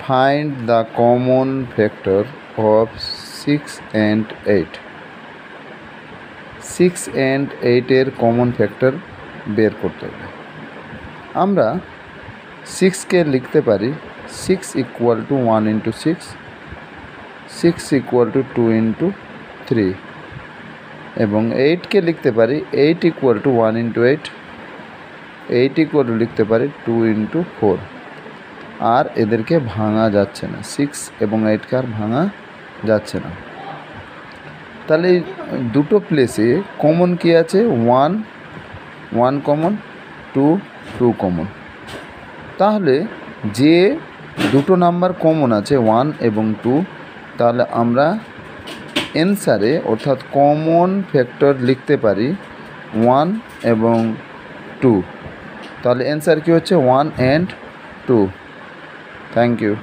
Find the common factor of 6 and 8। 6 and 8 common factor বের করতে হবে। আমরা 6কে লিখতে পারি 6 = 1 × 6, 6 = 2 × 3, এবং 8কে লিখতে পারি 8 = 1 × 8, 8 লিখতে পারি 2 × 4। আর এদেরকে ভাঙা যাচ্ছে না, 6 এবং 8কে আর ভাঙা যাচ্ছে না। তাহলে এই দুটো প্লেসে কমন কি আছে? 1 কমন, 2 কমন। তাহলে যে দুটো নাম্বার কমন আছে 1 এবং 2, তাহলে আমরা অ্যান্সারে অর্থাৎ কমন ফ্যাক্টর লিখতে পারি 1 এবং 2। তাহলে অ্যান্সার কী হচ্ছে? 1 and 2। Thank you.